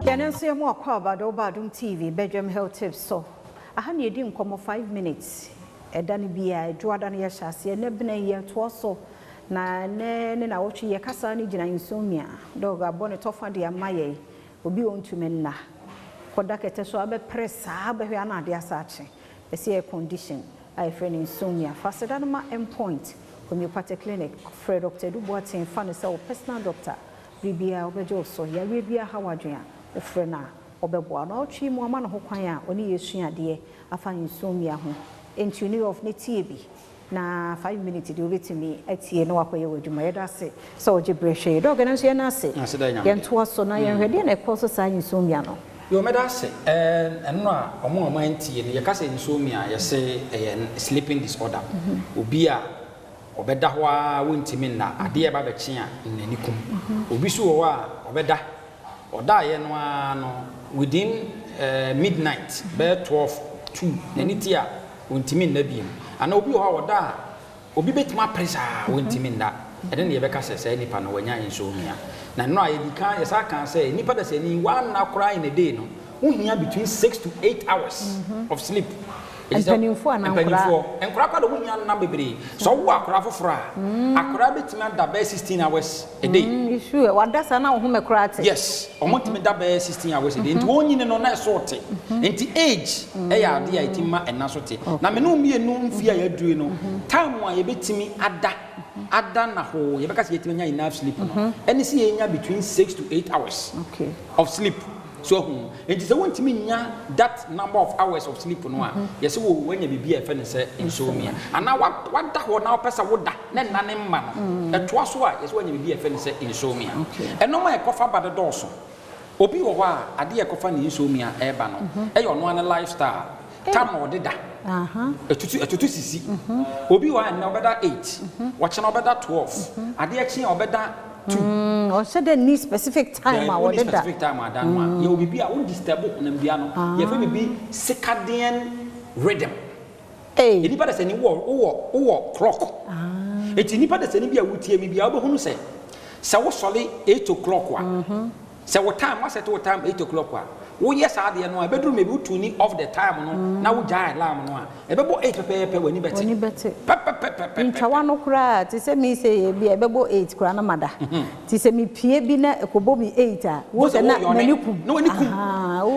Yanense mo akwa Adom TV Bedroom Health Tips so aha ne edi nkomo 5 minutes eda ne bia edwoada ne yahase ne bena ye to so na na wochi ye kasa ne gina insomnia dog abone tofa de amaye obi ontumenna koda kete so abe pressa abe hwe ana de asache ese a condition I friend insomnia faseda ma endpoint Homeopathic clinic Fred Dr. Duboatin fan say personal doctor bibia obejo so ya bibia hawadwan ofrena obeboa na otwi mu ama no ho kwan a oni yesuade afa insomnia ho entuni of ne tie bi na 5 minutes de obetimi atie na wakoye wadwuma yeda se so oje brehwe do gana so na se yento so na yenhwede na ekoso sa insomnia no yo meda se eno a omo antie ne yeka se insomnia yese sleeping disorder obi a obeda ho a wontimi na ade e ba beche a nanikum obi so wo a obeda oda ye no ano within midnight be 12 2 naniti a wontimi na biem ana obi ho a oda obi betima pressure wontimi na ede ne ye beka se nipa no wanya insomnia na no a ye dika ye sa kan say nipa da se ni one na kra in a day no wohia between 6 to 8 hours of sleep. And pennyfo na nkra kwa do wohia na bebre so wo akra fofora akra betima da be 16 hours a day. You sure wadasa na wo me kra te? Yes, omotimi da be 16 hours a day. Nti wonyine no na sorte. Nti age e ya ade a itima ena sote. Na me no mienu mfia ya due no time a ye betimi ada na ho ye beka se yetimi nya enough sleep no. Eni se ye nya between 6 to 8 hours of sleep. So it is a want to mean that number of hours of sleep no yes when you be a friend say insomnia and now what that one now person would that nanem man a twas is when you be a friend say insomnia and no my coffee by the door so obi wo wa ade e coffee ni insomnia e ba no e yo no an lifestyle time or dida etutu sisi obi wa na obeda 8 watch na obeda 12 ade e chi obeda or said there need specific time or specific time I done one. You will be a disturb on piano. You will be circadian rhythm. Hey, anybody say any war clock. It's anybody say any be a woody maybe able who say. So solid 8 o'clock one. So what time was at what time 8 o'clock one. Oh yes, I didn't know. I bedroom maybe tuning off the time no. Now we die alarm no. E bebo 8 pepe when you better. When you better. In Chawano kra, ti se me say be e bebo 8 kra na mada. Ti se me pie bi na ekobo mi 8 a. Wo se na maniku. No maniku.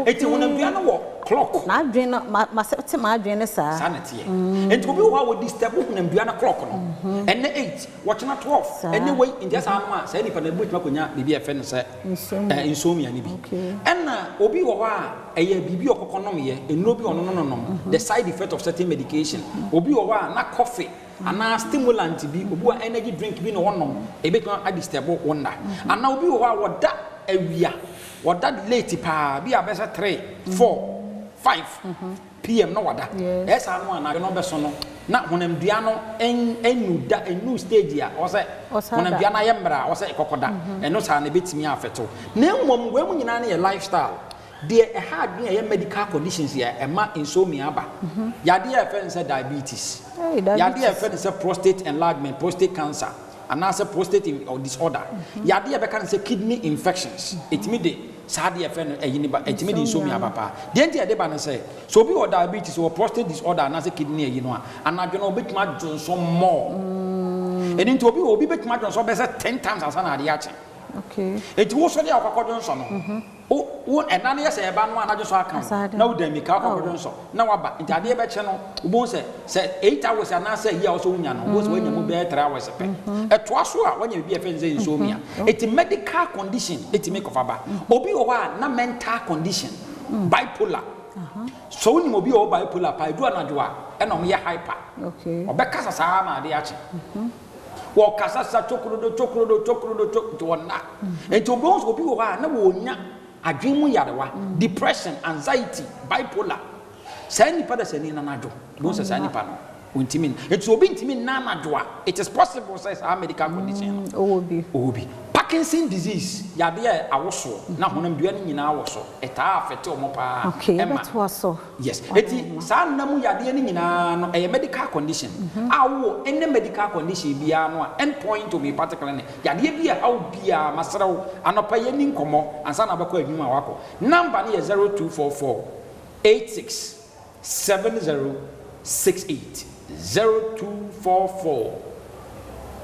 Eti wona bia no wo clock. Na adwen no ma se ma adwen ne sa. Sanity. Enti obi wo wo disturb wona bia na clock no. Enne 8, watch na 12. Anyway, in just anu a say nipa na butu makonya bibia fe no say insomnia ni bi. Enna obi eye bibi okokonom ye eno bi ono no the side effect of certain medication obi wo na coffee ana stimulant bi obi wa energy drink bi no wonom e be kan adistable wonder ana obi wo woda awia woda late pa bi abesa 3 4 5 pm no wada esa no ana no be so no na honam dua no enu stage a o se honam dua na ye mbra o se ekokoda eno sa na betimi afeto na mmom we mu nyina na ye lifestyle there a medical conditions here and insomnia ba yade a friend say diabetes yade a friend say prostate enlargement prostate cancer and also prostate disorder yade a be can say kidney infections it me dey sade a friend it me insomnia papa the end dey ba say so be or diabetes or prostate disorder and also kidney and adwena obetuma jonso more and into obi betuma jonso be say 10 times as na ade a che it was so dey akwakodonso no o enane yese eba no anajo so aka na wo dami ka akwakodon so na waba ntade e be che no wo se 8 hours ana say here also wunya no wo se wanya mu be 3 hours pe eto aso a wanya bi e fe nze insomnia it medical condition it make of aba obi o wa na mental condition bipolar so ni obi o bipolar pa edu anajo a e no me hyper obekasa saa ma ade ache wo kasa sa chokrodo to wona enti obi o wa na wo nya adwemu yarewa depression anxiety bipolar say nipa da sani na najo no say nipa no ontimi it obi ntimi na najo a it is possible say medical condition obi Parkinson disease yade awoso na honam dua ni nyina awoso eta afete omo pa okay yes eti saa namu yade ni nyina no medical condition awo any medical condition bia no endpoint homeopathic clinic yade bia how bia masrawo anopa yeni nkomo ansa na bakọ adwuma wako number ni 0244 86 7068 0244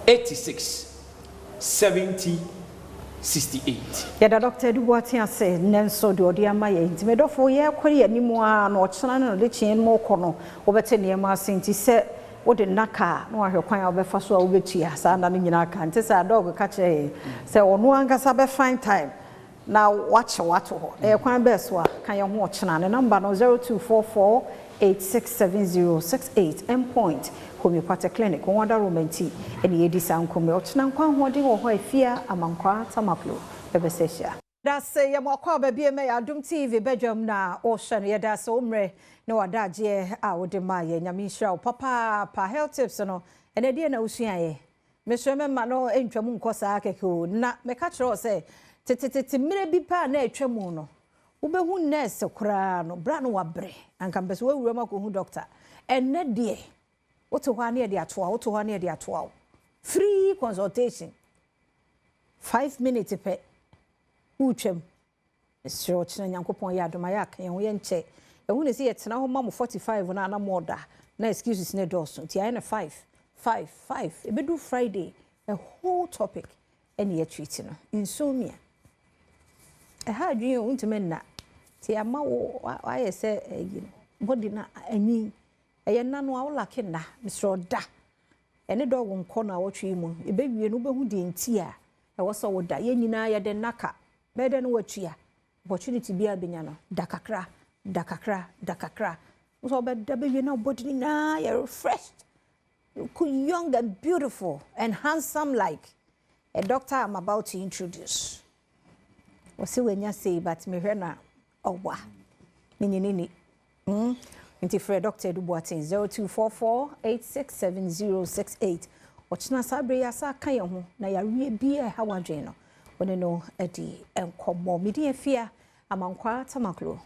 86 7068. Yada Dr. Duboatin ase nenso de odi ama ye ntime dofo ye kwari animu a na ochena na de chen mo kono obete ne ma senti se wode naka na wa hwekwan a obefa so a obetua sa na nyina aka nte sa dog ka che se ono ankasa be fine time na wache wato ho e kwan be so a kan ye ho ochena ne number no 0244 867068 endpoint Homeopathic Clinic wonder romanti eni edi sankome ochena nkwan hode wo ho afia amankwa tamaklo bebesesha da se ye mokwa ba bie me ya Adom TV bedwam na o hwe ye da se omre na wadaje a wode ma ye nyame hira papa pa health tips no ene de na usua ye meswe me ma no entwam nkosa keke o na me ka kire o se tete mire bi pa na atwamu no ubehu nurse kura no bra no wabre anka mbese wawura makohu doctor enne de woto hwa na de atoa woto hwa na de atoa free consultation 5 minutes pe utwam esiro china nyankopon ya adoma ya kan ye nche ehu ne se ye tena ho mam 45 na na moda na excuses ne doso ti ai na 5 ebedu Friday a whole topic any treat no insomnia ha adwin untime na ti ama wo aye se body na ani eye na no awlake na misro da ene dog nko na wotwe mu ebewie no behu di nti a e wo so wo da ye nyina ye de naka bede no watua opportunity bia benya no dakakra so be da bewie na body na you refreshed, young and beautiful and handsome like a doctor I'm about to introduce. Wasi wenya say but me hwe na owa nini nti for Dr. Duboatin 0244 867068 ochina sabre ya sa kan ye ho na ya wie bia ha wadwen no one no edi enkomo medi afia amankwa tamaklo